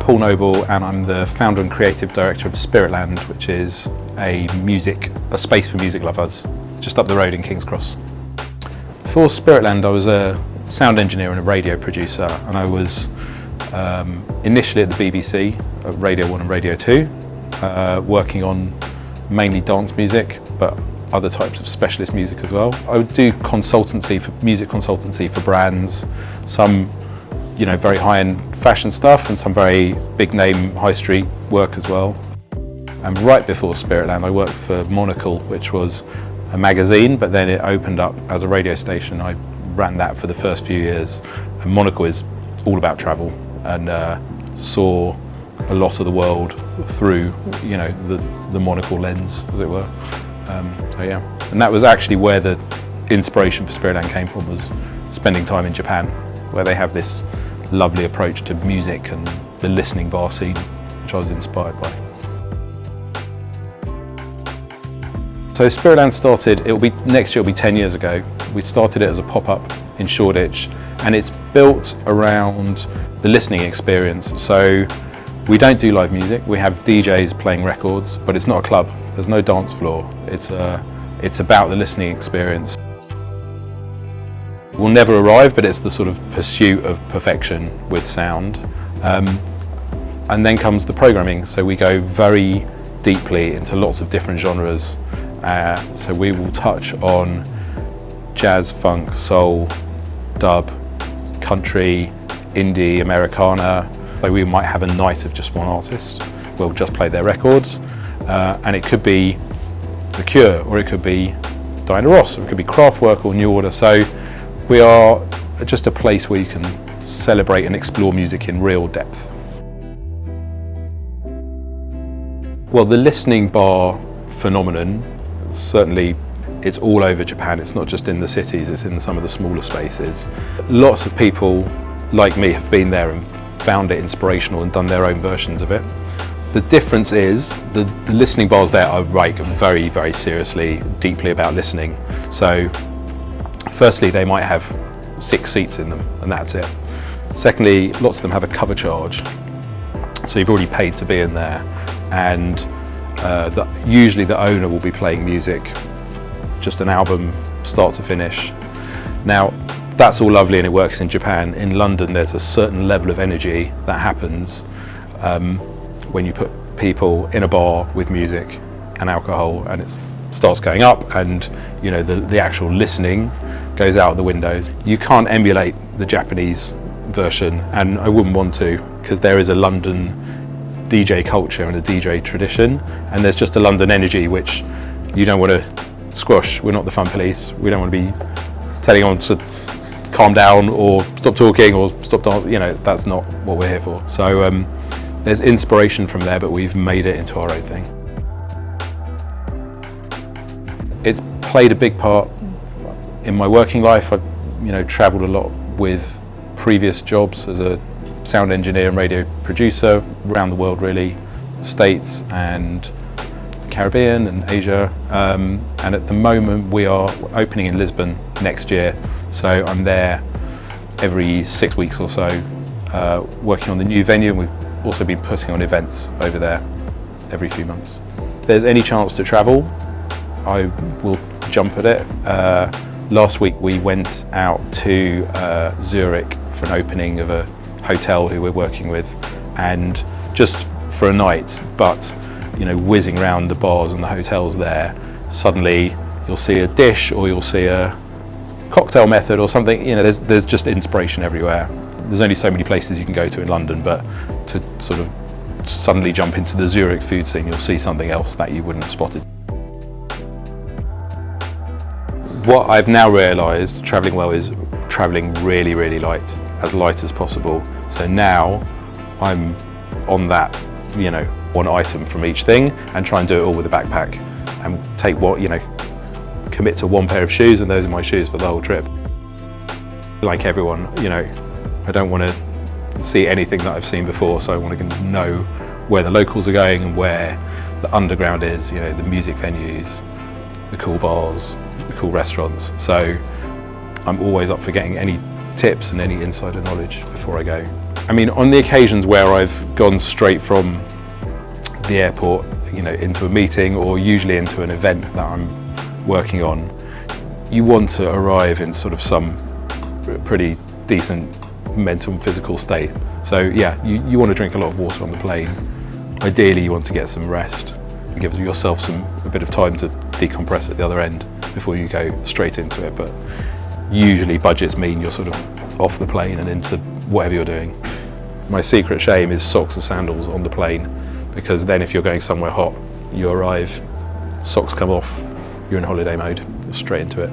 Paul Noble, and I'm the founder and creative director of Spiritland, which is a space for music lovers, just up the road in King's Cross. Before Spiritland, I was a sound engineer and a radio producer, and I was initially at the BBC, at Radio 1 and Radio 2, working on mainly dance music, but other types of specialist music as well. I would do music consultancy for brands, some very high-end fashion stuff and some very big-name high street work as well. And right before Spiritland, I worked for Monocle, which was a magazine, but then it opened up as a radio station. I ran that for the first few years, and Monocle is all about travel, and saw a lot of the world through the Monocle lens, as it were. So yeah, and that was actually where the inspiration for Spiritland came from, was spending time in Japan, where they have this lovely approach to music and the listening bar scene, which I was inspired by. So Spiritland started, next year it'll be 10 years ago. We started it as a pop-up in Shoreditch, and it's built around the listening experience. So we don't do live music, we have DJs playing records, but it's not a club, there's no dance floor. It's about the listening experience. We'll never arrive, but it's the sort of pursuit of perfection with sound. And then comes the programming, so we go very deeply into lots of different genres. So we will touch on jazz, funk, soul, dub, country, indie, Americana. So we might have a night of just one artist. We'll just play their records, and it could be The Cure, or it could be Diana Ross, or it could be Kraftwerk or New Order. So we are just a place where you can celebrate and explore music in real depth. Well, the listening bar phenomenon, certainly it's all over Japan. It's not just in the cities, it's in some of the smaller spaces. Lots of people like me have been there and found it inspirational and done their own versions of it. The difference is the listening bars there are very, very seriously, deeply about listening. So firstly, they might have 6 seats in them, and that's it. Secondly, lots of them have a cover charge, so you've already paid to be in there, and usually the owner will be playing music, just an album, start to finish. Now, that's all lovely and it works in Japan. In London, there's a certain level of energy that happens when you put people in a bar with music and alcohol, and it starts going up, and the actual listening goes out the windows. You can't emulate the Japanese version, and I wouldn't want to, because there is a London DJ culture and a DJ tradition, and there's just a London energy which you don't want to squash. We're not the fun police. We don't want to be telling on to calm down or stop talking or stop dancing. That's not what we're here for. So there's inspiration from there, but we've made it into our own thing. It's played a big part in my working life. I've travelled a lot with previous jobs as a sound engineer and radio producer around the world, really, States and Caribbean and Asia. And at the moment we are opening in Lisbon next year, so I'm there every 6 weeks or so, working on the new venue, and we've also been putting on events over there every few months. If there's any chance to travel, I will jump at it. Last week we went out to Zurich for an opening of a hotel who we're working with, and just for a night, but whizzing around the bars and the hotels there, suddenly you'll see a dish or you'll see a cocktail method or something. There's just inspiration everywhere. There's only so many places you can go to in London, but to sort of suddenly jump into the Zurich food scene, you'll see something else that you wouldn't have spotted. What I've now realised travelling well is travelling really, really light, as light as possible. So now I'm on that, one item from each thing, and try and do it all with a backpack, and take commit to one pair of shoes, and those are my shoes for the whole trip. Like everyone, I don't want to see anything that I've seen before, so I want to know where the locals are going and where the underground is, the music venues, the cool bars, the cool restaurants. So I'm always up for getting any tips and any insider knowledge before I go. I mean, on the occasions where I've gone straight from the airport, into a meeting or usually into an event that I'm working on, you want to arrive in sort of some pretty decent mental and physical state. So yeah, you want to drink a lot of water on the plane. Ideally you want to get some rest and give yourself a bit of time to decompress at the other end before you go straight into it. But usually budgets mean you're sort of off the plane and into whatever you're doing. My secret shame is socks and sandals on the plane, because then if you're going somewhere hot, you arrive, socks come off, you're in holiday mode, you're straight into it.